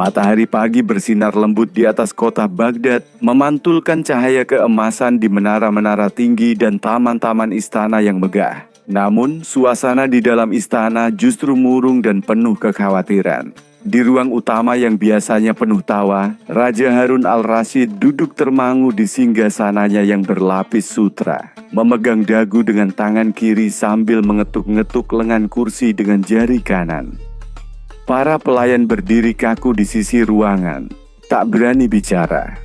Matahari pagi bersinar lembut di atas kota Baghdad, memantulkan cahaya keemasan di menara-menara tinggi dan taman-taman istana yang megah. Namun, suasana di dalam istana justru murung dan penuh kekhawatiran. Di ruang utama yang biasanya penuh tawa, Raja Harun al-Rashid duduk termangu di singgasananya yang berlapis sutra, memegang dagu dengan tangan kiri sambil mengetuk-ngetuk lengan kursi dengan jari kanan. Para pelayan berdiri kaku di sisi ruangan, tak berani bicara.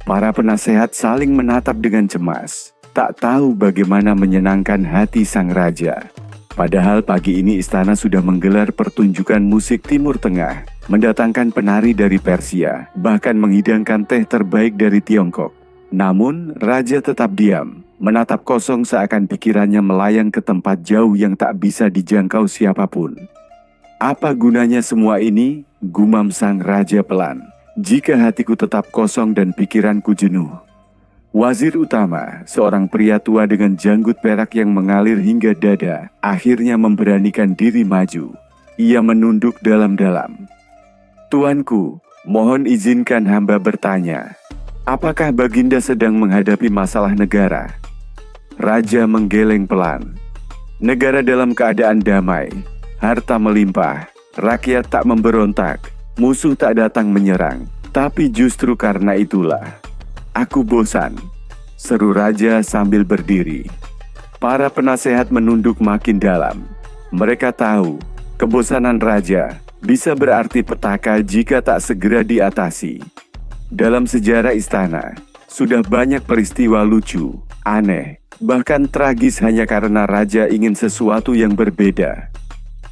Para penasehat saling menatap dengan cemas, tak tahu bagaimana menyenangkan hati sang raja. Padahal pagi ini istana sudah menggelar pertunjukan musik Timur Tengah, mendatangkan penari dari Persia, bahkan menghidangkan teh terbaik dari Tiongkok. Namun, raja tetap diam, menatap kosong seakan pikirannya melayang ke tempat jauh yang tak bisa dijangkau siapapun. Apa gunanya semua ini? Gumam sang raja pelan. Jika hatiku tetap kosong dan pikiranku jenuh. Wazir utama, seorang pria tua dengan janggut perak yang mengalir hingga dada, akhirnya memberanikan diri maju. Ia menunduk dalam-dalam. Tuanku, mohon izinkan hamba bertanya. Apakah Baginda sedang menghadapi masalah negara? Raja menggeleng pelan. Negara dalam keadaan damai. Harta melimpah, rakyat tak memberontak, musuh tak datang menyerang. Tapi justru karena itulah, aku bosan, seru raja sambil berdiri. Para penasehat menunduk makin dalam. Mereka tahu, kebosanan raja bisa berarti petaka jika tak segera diatasi. Dalam sejarah istana, sudah banyak peristiwa lucu, aneh, bahkan tragis hanya karena raja ingin sesuatu yang berbeda.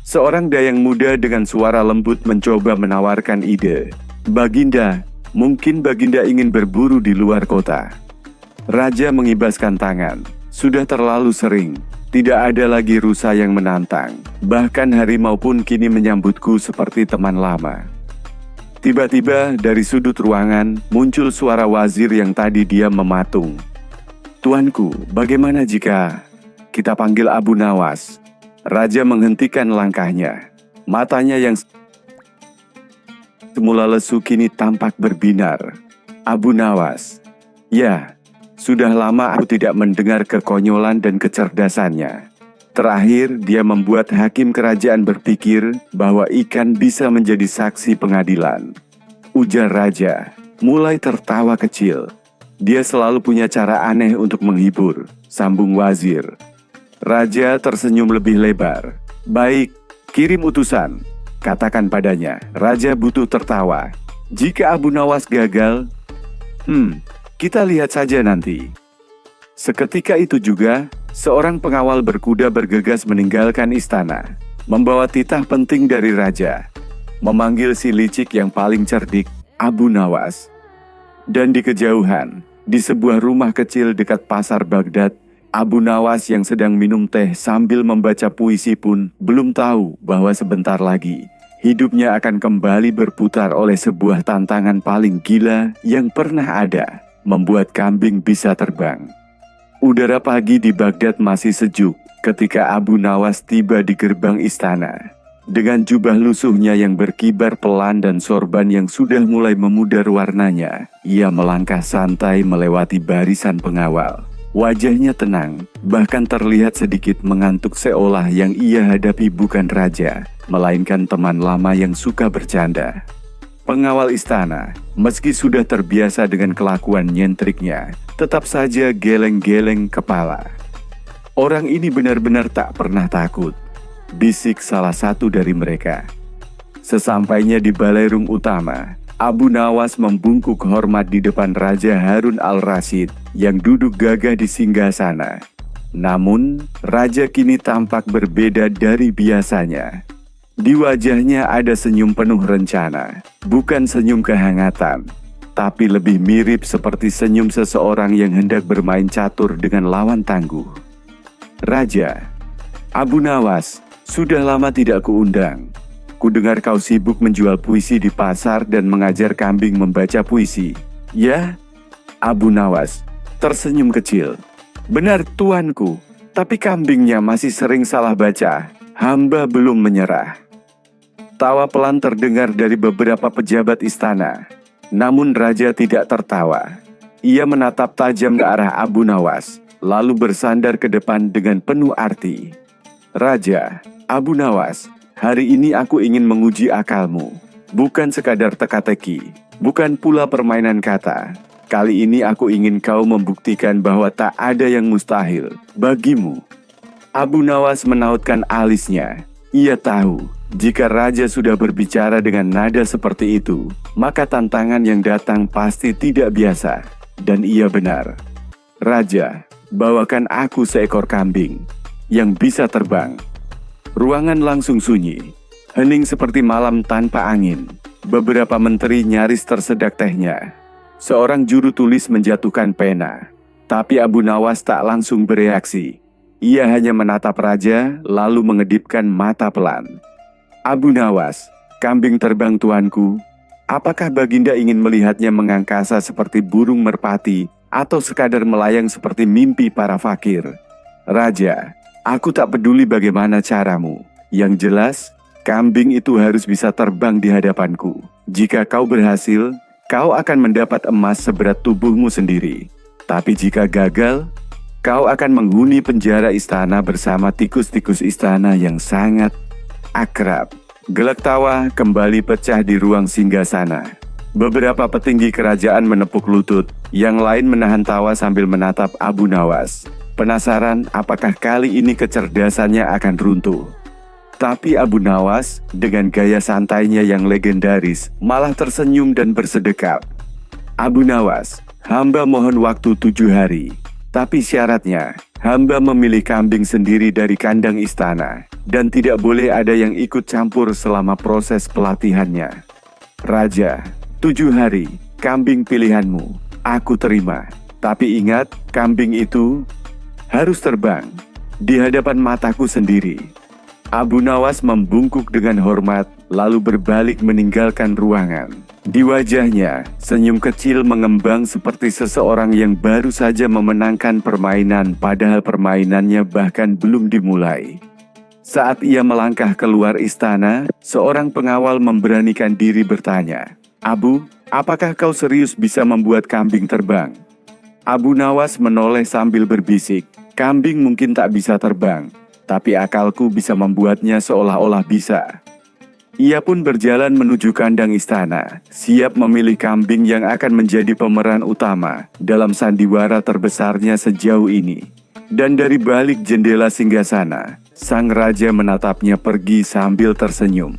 Seorang dayang muda dengan suara lembut mencoba menawarkan ide. Baginda, mungkin Baginda ingin berburu di luar kota. Raja mengibaskan tangan. Sudah terlalu sering. Tidak ada lagi rusa yang menantang. Bahkan harimau pun kini menyambutku seperti teman lama. Tiba-tiba dari sudut ruangan muncul suara wazir yang tadi diam mematung. Tuanku, bagaimana jika kita panggil Abu Nawas? Raja menghentikan langkahnya. Matanya yang semula lesu kini tampak berbinar. Abu Nawas. Ya, sudah lama aku tidak mendengar kekonyolan dan kecerdasannya. Terakhir, dia membuat hakim kerajaan berpikir bahwa ikan bisa menjadi saksi pengadilan. Ujar raja, mulai tertawa kecil. Dia selalu punya cara aneh untuk menghibur, sambung wazir. Raja tersenyum lebih lebar. Baik, kirim utusan. Katakan padanya, raja butuh tertawa. Jika Abu Nawas gagal, kita lihat saja nanti. Seketika itu juga, seorang pengawal berkuda bergegas meninggalkan istana, membawa titah penting dari raja, memanggil si licik yang paling cerdik, Abu Nawas. Dan di kejauhan, di sebuah rumah kecil dekat pasar Baghdad, Abu Nawas yang sedang minum teh sambil membaca puisi pun belum tahu bahwa sebentar lagi hidupnya akan kembali berputar oleh sebuah tantangan paling gila yang pernah ada, membuat kambing bisa terbang. Udara pagi di Baghdad masih sejuk ketika Abu Nawas tiba di gerbang istana. Dengan jubah lusuhnya yang berkibar pelan dan sorban yang sudah mulai memudar warnanya, ia melangkah santai melewati barisan pengawal. Wajahnya tenang, bahkan terlihat sedikit mengantuk seolah yang ia hadapi bukan raja, melainkan teman lama yang suka bercanda. Pengawal istana, meski sudah terbiasa dengan kelakuan nyentriknya, tetap saja geleng-geleng kepala. Orang ini benar-benar tak pernah takut, bisik salah satu dari mereka. Sesampainya di balerum utama, Abu Nawas membungkuk hormat di depan Raja Harun al-Rashid yang duduk gagah di singgasana. Namun, raja kini tampak berbeda dari biasanya. Di wajahnya ada senyum penuh rencana, bukan senyum kehangatan, tapi lebih mirip seperti senyum seseorang yang hendak bermain catur dengan lawan tangguh. Raja, Abu Nawas, sudah lama tidak kuundang. Kudengar kau sibuk menjual puisi di pasar dan mengajar kambing membaca puisi. Ya? Abu Nawas tersenyum kecil. Benar tuanku, tapi kambingnya masih sering salah baca. Hamba belum menyerah. Tawa pelan terdengar dari beberapa pejabat istana. Namun raja tidak tertawa. Ia menatap tajam ke arah Abu Nawas, lalu bersandar ke depan dengan penuh arti. "Raja, Abu Nawas, hari ini aku ingin menguji akalmu. Bukan sekadar teka-teki, bukan pula permainan kata. Kali ini aku ingin kau membuktikan bahwa tak ada yang mustahil bagimu." Abu Nawas menautkan alisnya. Ia tahu, jika raja sudah berbicara dengan nada seperti itu, maka tantangan yang datang pasti tidak biasa. Dan ia benar. "Raja, bawakan aku seekor kambing yang bisa terbang." Ruangan langsung sunyi, hening seperti malam tanpa angin. Beberapa menteri nyaris tersedak tehnya. Seorang juru tulis menjatuhkan pena, tapi Abu Nawas tak langsung bereaksi. Ia hanya menatap raja, lalu mengedipkan mata pelan. "Abu Nawas, kambing terbang tuanku. Apakah Baginda ingin melihatnya mengangkasa seperti burung merpati atau sekadar melayang seperti mimpi para fakir?" "Raja, aku tak peduli bagaimana caramu. Yang jelas, kambing itu harus bisa terbang di hadapanku. Jika kau berhasil, kau akan mendapat emas seberat tubuhmu sendiri. Tapi jika gagal, kau akan menghuni penjara istana bersama tikus-tikus istana yang sangat akrab." Gelak tawa kembali pecah di ruang singgasana. Beberapa petinggi kerajaan menepuk lutut, yang lain menahan tawa sambil menatap Abu Nawas. Penasaran apakah kali ini kecerdasannya akan runtuh. Tapi Abu Nawas, dengan gaya santainya yang legendaris, malah tersenyum dan bersedekap. "Abu Nawas, hamba mohon waktu 7 hari. Tapi syaratnya, hamba memilih kambing sendiri dari kandang istana, dan tidak boleh ada yang ikut campur selama proses pelatihannya." "Raja, 7 hari, kambing pilihanmu, aku terima. Tapi ingat, kambing itu harus terbang di hadapan mataku sendiri." Abu Nawas membungkuk dengan hormat, lalu berbalik meninggalkan ruangan. Di wajahnya, senyum kecil mengembang seperti seseorang yang baru saja memenangkan permainan padahal permainannya bahkan belum dimulai. Saat ia melangkah keluar istana, seorang pengawal memberanikan diri bertanya, "Abu, apakah kau serius bisa membuat kambing terbang?" Abu Nawas menoleh sambil berbisik, "Kambing mungkin tak bisa terbang, tapi akalku bisa membuatnya seolah-olah bisa." Ia pun berjalan menuju kandang istana, siap memilih kambing yang akan menjadi pemeran utama dalam sandiwara terbesarnya sejauh ini. Dan dari balik jendela singgasana, sang raja menatapnya pergi sambil tersenyum.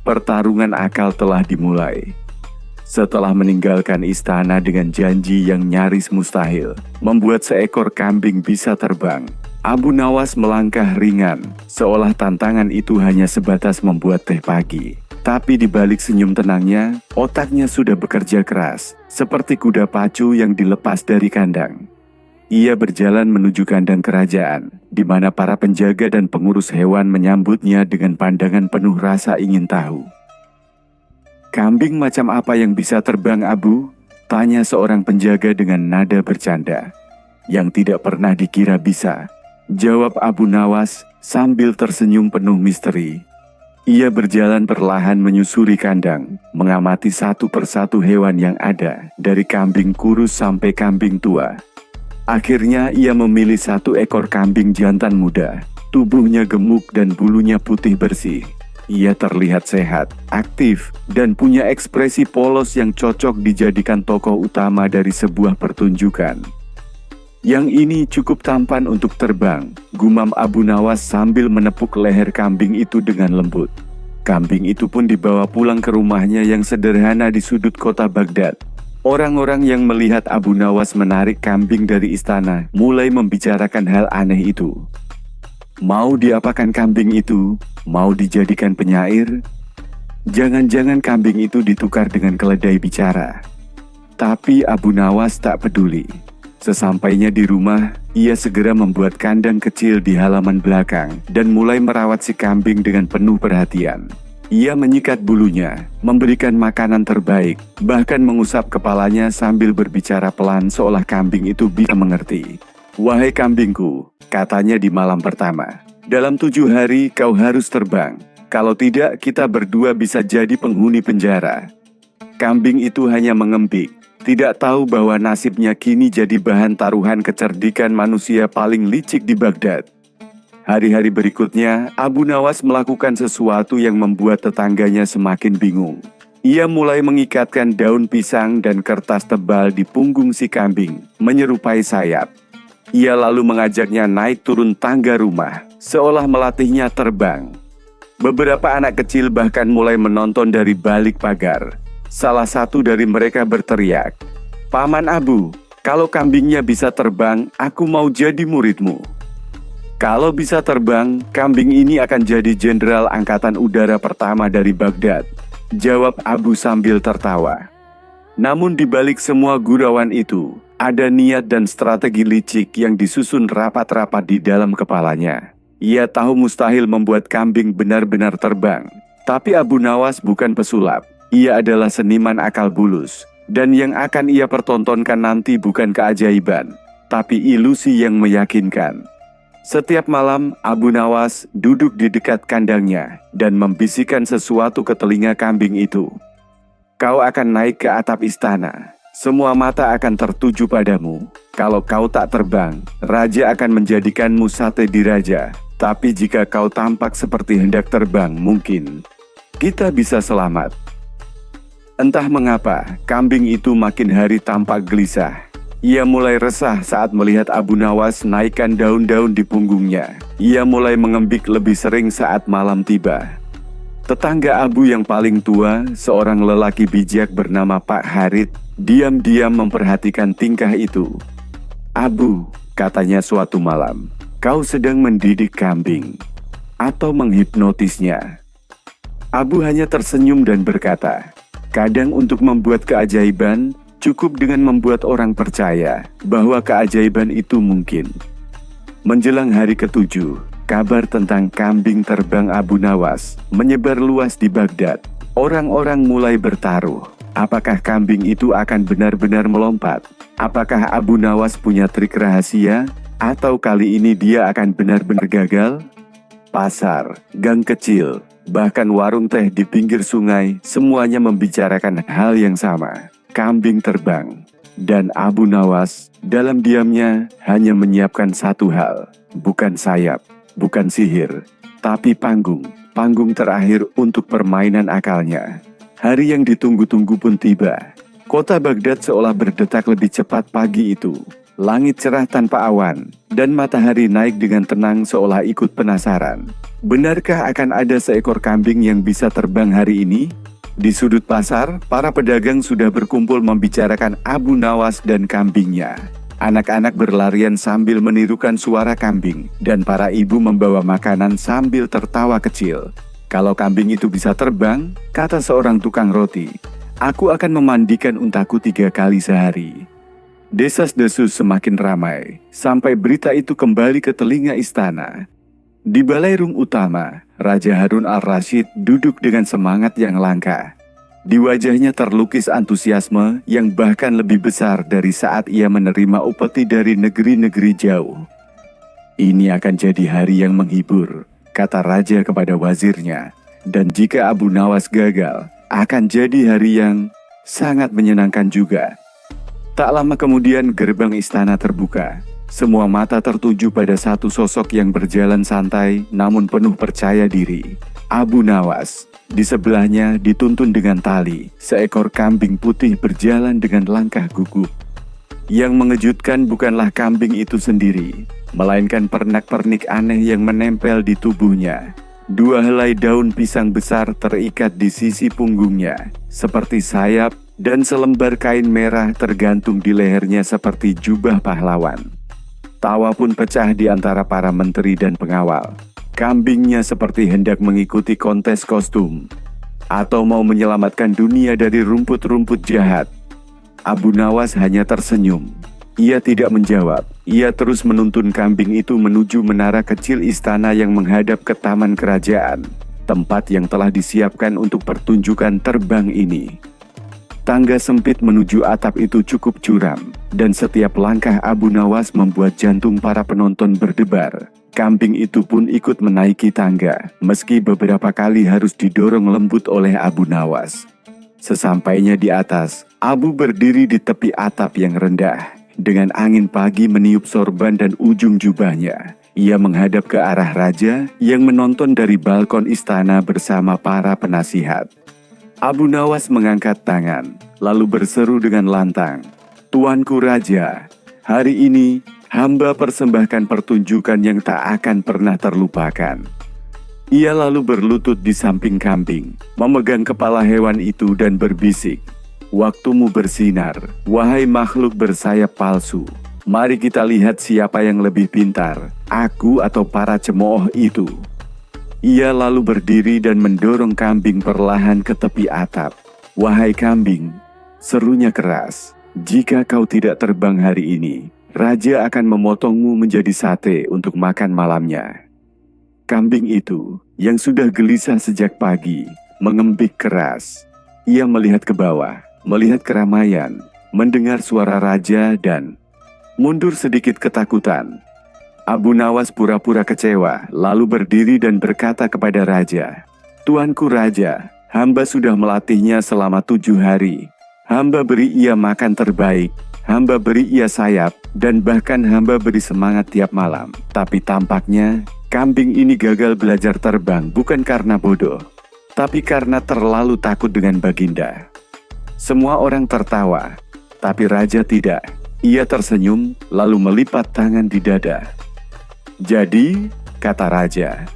Pertarungan akal telah dimulai. Setelah meninggalkan istana dengan janji yang nyaris mustahil, membuat seekor kambing bisa terbang, Abu Nawas melangkah ringan, seolah tantangan itu hanya sebatas membuat teh pagi. Tapi di balik senyum tenangnya, otaknya sudah bekerja keras, seperti kuda pacu yang dilepas dari kandang. Ia berjalan menuju kandang kerajaan, di mana para penjaga dan pengurus hewan menyambutnya dengan pandangan penuh rasa ingin tahu. "Kambing macam apa yang bisa terbang, Abu?" tanya seorang penjaga dengan nada bercanda. "Yang tidak pernah dikira bisa," jawab Abu Nawas sambil tersenyum penuh misteri. Ia berjalan perlahan menyusuri kandang, mengamati satu persatu hewan yang ada, dari kambing kurus sampai kambing tua. Akhirnya ia memilih satu ekor kambing jantan muda. Tubuhnya gemuk dan bulunya putih bersih. Ia terlihat sehat, aktif, dan punya ekspresi polos yang cocok dijadikan tokoh utama dari sebuah pertunjukan. "Yang ini cukup tampan untuk terbang," gumam Abu Nawas sambil menepuk leher kambing itu dengan lembut. Kambing itu pun dibawa pulang ke rumahnya yang sederhana di sudut kota Baghdad. Orang-orang yang melihat Abu Nawas menarik kambing dari istana mulai membicarakan hal aneh itu. Mau diapakan kambing itu? Mau dijadikan penyair? Jangan-jangan kambing itu ditukar dengan keledai bicara. Tapi Abu Nawas tak peduli. Sesampainya di rumah, ia segera membuat kandang kecil di halaman belakang dan mulai merawat si kambing dengan penuh perhatian. Ia menyikat bulunya, memberikan makanan terbaik, bahkan mengusap kepalanya sambil berbicara pelan seolah kambing itu bisa mengerti. "Wahai kambingku," katanya di malam pertama, "dalam 7 hari kau harus terbang. Kalau tidak, kita berdua bisa jadi penghuni penjara." Kambing itu hanya mengembik, tidak tahu bahwa nasibnya kini jadi bahan taruhan kecerdikan manusia paling licik di Baghdad. Hari-hari berikutnya, Abu Nawas melakukan sesuatu yang membuat tetangganya semakin bingung. Ia mulai mengikatkan daun pisang dan kertas tebal di punggung si kambing, menyerupai sayap. Ia lalu mengajaknya naik turun tangga rumah, seolah melatihnya terbang. Beberapa anak kecil bahkan mulai menonton dari balik pagar. Salah satu dari mereka berteriak, "Paman Abu, kalau kambingnya bisa terbang, aku mau jadi muridmu." "Kalau bisa terbang, kambing ini akan jadi jenderal angkatan udara pertama dari Baghdad," jawab Abu sambil tertawa. Namun di balik semua gurauan itu, ada niat dan strategi licik yang disusun rapat-rapat di dalam kepalanya. Ia tahu mustahil membuat kambing benar-benar terbang. Tapi Abu Nawas bukan pesulap. Ia adalah seniman akal bulus. Dan yang akan ia pertontonkan nanti bukan keajaiban, tapi ilusi yang meyakinkan. Setiap malam, Abu Nawas duduk di dekat kandangnya dan membisikkan sesuatu ke telinga kambing itu. "Kau akan naik ke atap istana. Semua mata akan tertuju padamu. Kalau kau tak terbang, raja akan menjadikanmu sate diraja. Tapi jika kau tampak seperti hendak terbang, mungkin kita bisa selamat." Entah mengapa, kambing itu makin hari tampak gelisah. Ia mulai resah saat melihat Abu Nawas naikkan daun-daun di punggungnya. Ia mulai mengembik lebih sering saat malam tiba. Tetangga Abu yang paling tua, seorang lelaki bijak bernama Pak Harit, diam-diam memperhatikan tingkah itu. "Abu," katanya suatu malam, "kau sedang mendidik kambing atau menghipnotisnya?" Abu hanya tersenyum dan berkata, "Kadang untuk membuat keajaiban, cukup dengan membuat orang percaya bahwa keajaiban itu mungkin." Menjelang hari ke-7, kabar tentang kambing terbang Abu Nawas menyebar luas di Baghdad. Orang-orang mulai bertaruh. Apakah kambing itu akan benar-benar melompat? Apakah Abu Nawas punya trik rahasia? Atau kali ini dia akan benar-benar gagal? Pasar, gang kecil, bahkan warung teh di pinggir sungai, semuanya membicarakan hal yang sama. Kambing terbang. Dan Abu Nawas dalam diamnya hanya menyiapkan satu hal. Bukan sayap, bukan sihir, tapi panggung. Panggung terakhir untuk permainan akalnya. Hari yang ditunggu-tunggu pun tiba. Kota Baghdad seolah berdetak lebih cepat pagi itu. Langit cerah tanpa awan, dan matahari naik dengan tenang seolah ikut penasaran. Benarkah akan ada seekor kambing yang bisa terbang hari ini? Di sudut pasar, para pedagang sudah berkumpul membicarakan Abu Nawas dan kambingnya. Anak-anak berlarian sambil menirukan suara kambing, dan para ibu membawa makanan sambil tertawa kecil. "Kalau kambing itu bisa terbang," kata seorang tukang roti, "aku akan memandikan untaku 3 kali sehari." Desas-desus semakin ramai, sampai berita itu kembali ke telinga istana. Di balairung utama, Raja Harun al-Rashid duduk dengan semangat yang langka. Di wajahnya terlukis antusiasme yang bahkan lebih besar dari saat ia menerima upeti dari negeri-negeri jauh. "Ini akan jadi hari yang menghibur," kata Raja kepada wazirnya. "Dan jika Abu Nawas gagal, akan jadi hari yang sangat menyenangkan juga." Tak lama kemudian gerbang istana terbuka. Semua mata tertuju pada satu sosok yang berjalan santai namun penuh percaya diri. Abu Nawas. Di sebelahnya dituntun dengan tali, seekor kambing putih berjalan dengan langkah gugup. Yang mengejutkan bukanlah kambing itu sendiri, melainkan pernak-pernik aneh yang menempel di tubuhnya. 2 helai daun pisang besar terikat di sisi punggungnya, seperti sayap, dan selembar kain merah tergantung di lehernya seperti jubah pahlawan. Tawa pun pecah di antara para menteri dan pengawal. Kambingnya seperti hendak mengikuti kontes kostum, atau mau menyelamatkan dunia dari rumput-rumput jahat. Abu Nawas hanya tersenyum. Ia tidak menjawab. Ia terus menuntun kambing itu menuju menara kecil istana yang menghadap ke taman kerajaan, tempat yang telah disiapkan untuk pertunjukan terbang ini. Tangga sempit menuju atap itu cukup curam, dan setiap langkah Abu Nawas membuat jantung para penonton berdebar. Kambing itu pun ikut menaiki tangga, meski beberapa kali harus didorong lembut oleh Abu Nawas. Sesampainya di atas, Abu berdiri di tepi atap yang rendah. Dengan angin pagi meniup sorban dan ujung jubahnya, ia menghadap ke arah raja yang menonton dari balkon istana bersama para penasihat. Abu Nawas mengangkat tangan, lalu berseru dengan lantang, "Tuanku Raja, hari ini hamba persembahkan pertunjukan yang tak akan pernah terlupakan." Ia lalu berlutut di samping kambing, memegang kepala hewan itu dan berbisik, "Waktumu bersinar, wahai makhluk bersayap palsu. Mari kita lihat siapa yang lebih pintar, aku atau para cemooh itu." Ia lalu berdiri dan mendorong kambing perlahan ke tepi atap. "Wahai kambing," serunya keras, "jika kau tidak terbang hari ini, raja akan memotongmu menjadi sate untuk makan malamnya." Kambing itu, yang sudah gelisah sejak pagi, mengembik keras. Ia melihat ke bawah, melihat keramaian, mendengar suara raja dan mundur sedikit ketakutan. Abu Nawas pura-pura kecewa, lalu berdiri dan berkata kepada raja, "Tuanku Raja, hamba sudah melatihnya selama 7 hari. Hamba beri ia makan terbaik, hamba beri ia sayap, dan bahkan hamba beri semangat tiap malam. Tapi tampaknya kambing ini gagal belajar terbang bukan karena bodoh, tapi karena terlalu takut dengan Baginda." Semua orang tertawa, tapi raja tidak. Ia tersenyum, lalu melipat tangan di dada. "Jadi," kata raja,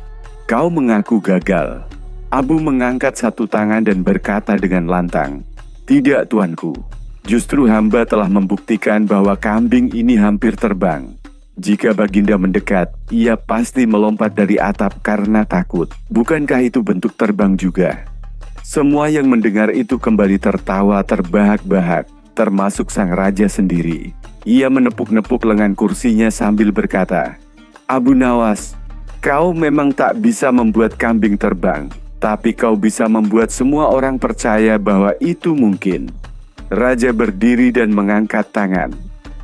"kau mengaku gagal." Abu mengangkat satu tangan dan berkata dengan lantang, "Tidak, tuanku. Justru hamba telah membuktikan bahwa kambing ini hampir terbang. Jika Baginda mendekat, ia pasti melompat dari atap karena takut. Bukankah itu bentuk terbang juga?" Semua yang mendengar itu kembali tertawa terbahak-bahak, termasuk sang raja sendiri. Ia menepuk-nepuk lengan kursinya sambil berkata, "Abu Nawas, kau memang tak bisa membuat kambing terbang, tapi kau bisa membuat semua orang percaya bahwa itu mungkin." Raja berdiri dan mengangkat tangan.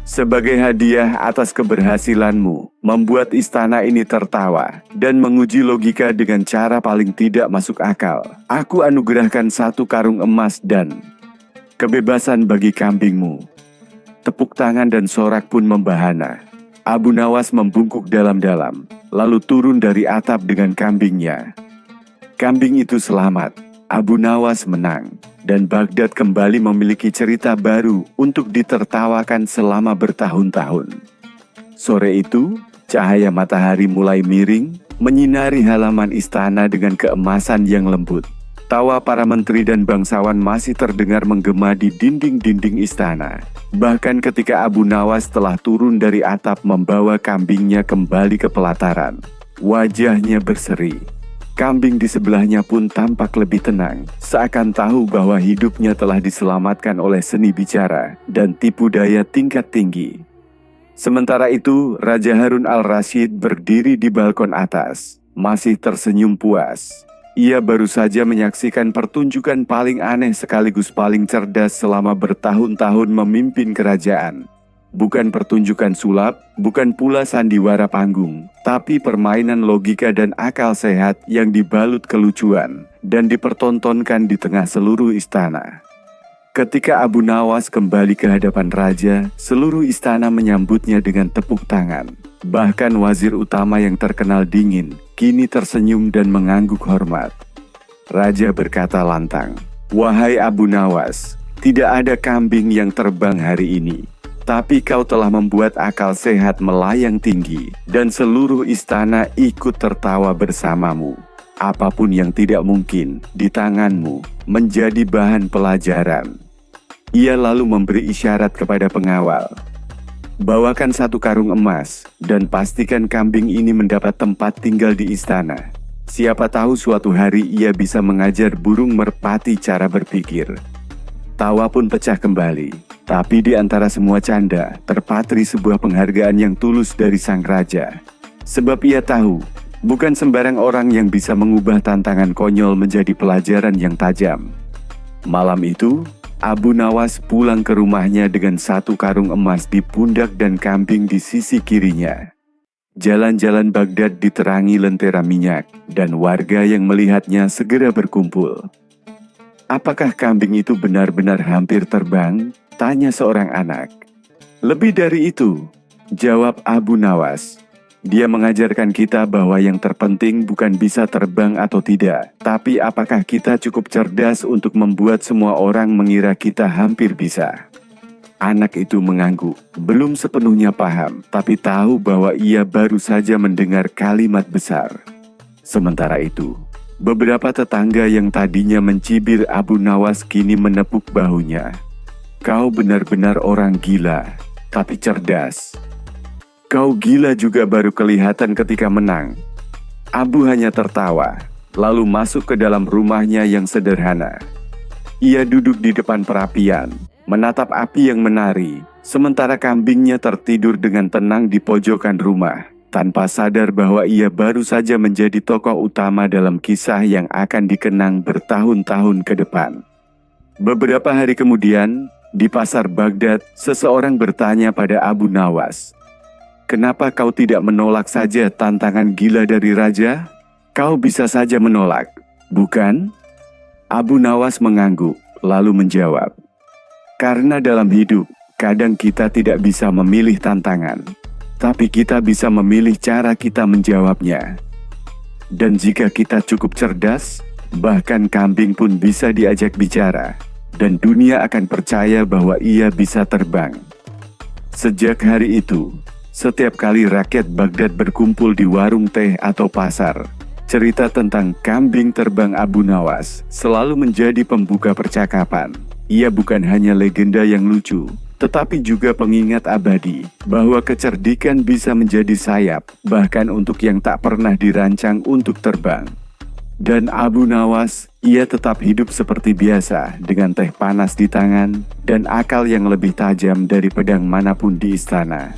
"Sebagai hadiah atas keberhasilanmu membuat istana ini tertawa dan menguji logika dengan cara paling tidak masuk akal, aku anugerahkan 1 karung emas dan kebebasan bagi kambingmu." Tepuk tangan dan sorak pun membahana. Abu Nawas membungkuk dalam-dalam, lalu turun dari atap dengan kambingnya. Kambing itu selamat, Abu Nawas menang, dan Baghdad kembali memiliki cerita baru untuk ditertawakan selama bertahun-tahun. Sore itu, cahaya matahari mulai miring, menyinari halaman istana dengan keemasan yang lembut. Tawa para menteri dan bangsawan masih terdengar menggema di dinding-dinding istana. Bahkan ketika Abu Nawas telah turun dari atap membawa kambingnya kembali ke pelataran, wajahnya berseri. Kambing di sebelahnya pun tampak lebih tenang, seakan tahu bahwa hidupnya telah diselamatkan oleh seni bicara dan tipu daya tingkat tinggi. Sementara itu, Raja Harun al-Rasyid berdiri di balkon atas, masih tersenyum puas. Ia baru saja menyaksikan pertunjukan paling aneh sekaligus paling cerdas selama bertahun-tahun memimpin kerajaan. Bukan pertunjukan sulap, bukan pula sandiwara panggung, tapi permainan logika dan akal sehat yang dibalut kelucuan dan dipertontonkan di tengah seluruh istana. Ketika Abu Nawas kembali ke hadapan raja, seluruh istana menyambutnya dengan tepuk tangan. Bahkan wazir utama yang terkenal dingin, kini tersenyum dan mengangguk hormat. Raja berkata lantang, "Wahai Abu Nawas, tidak ada kambing yang terbang hari ini. Tapi kau telah membuat akal sehat melayang tinggi, dan seluruh istana ikut tertawa bersamamu. Apapun yang tidak mungkin di tanganmu menjadi bahan pelajaran." Ia lalu memberi isyarat kepada pengawal, "Bawakan 1 karung emas, dan pastikan kambing ini mendapat tempat tinggal di istana. Siapa tahu suatu hari ia bisa mengajar burung merpati cara berpikir." Tawa pun pecah kembali, tapi di antara semua canda, terpatri sebuah penghargaan yang tulus dari sang raja. Sebab ia tahu, bukan sembarang orang yang bisa mengubah tantangan konyol menjadi pelajaran yang tajam. Malam itu, Abu Nawas pulang ke rumahnya dengan 1 karung emas di pundak dan kambing di sisi kirinya. Jalan-jalan Baghdad diterangi lentera minyak, dan warga yang melihatnya segera berkumpul. "Apakah kambing itu benar-benar hampir terbang?" tanya seorang anak. "Lebih dari itu," jawab Abu Nawas. "Dia mengajarkan kita bahwa yang terpenting bukan bisa terbang atau tidak, tapi apakah kita cukup cerdas untuk membuat semua orang mengira kita hampir bisa." Anak itu mengangguk, belum sepenuhnya paham, tapi tahu bahwa ia baru saja mendengar kalimat besar. Sementara itu, beberapa tetangga yang tadinya mencibir Abu Nawas kini menepuk bahunya. "Kau benar-benar orang gila, tapi cerdas. Kau gila juga baru kelihatan ketika menang." Abu hanya tertawa, lalu masuk ke dalam rumahnya yang sederhana. Ia duduk di depan perapian, menatap api yang menari, sementara kambingnya tertidur dengan tenang di pojokan rumah, tanpa sadar bahwa ia baru saja menjadi tokoh utama dalam kisah yang akan dikenang bertahun-tahun ke depan. Beberapa hari kemudian, di pasar Baghdad, seseorang bertanya pada Abu Nawas, "Kenapa kau tidak menolak saja tantangan gila dari raja? Kau bisa saja menolak, bukan?" Abu Nawas mengangguk, lalu menjawab, "Karena dalam hidup, kadang kita tidak bisa memilih tantangan, tapi kita bisa memilih cara kita menjawabnya. Dan jika kita cukup cerdas, bahkan kambing pun bisa diajak bicara, dan dunia akan percaya bahwa ia bisa terbang." Sejak hari itu, setiap kali rakyat Baghdad berkumpul di warung teh atau pasar, cerita tentang kambing terbang Abu Nawas selalu menjadi pembuka percakapan. Ia bukan hanya legenda yang lucu, tetapi juga pengingat abadi bahwa kecerdikan bisa menjadi sayap, bahkan untuk yang tak pernah dirancang untuk terbang. Dan Abu Nawas, ia tetap hidup seperti biasa dengan teh panas di tangan dan akal yang lebih tajam dari pedang manapun di istana.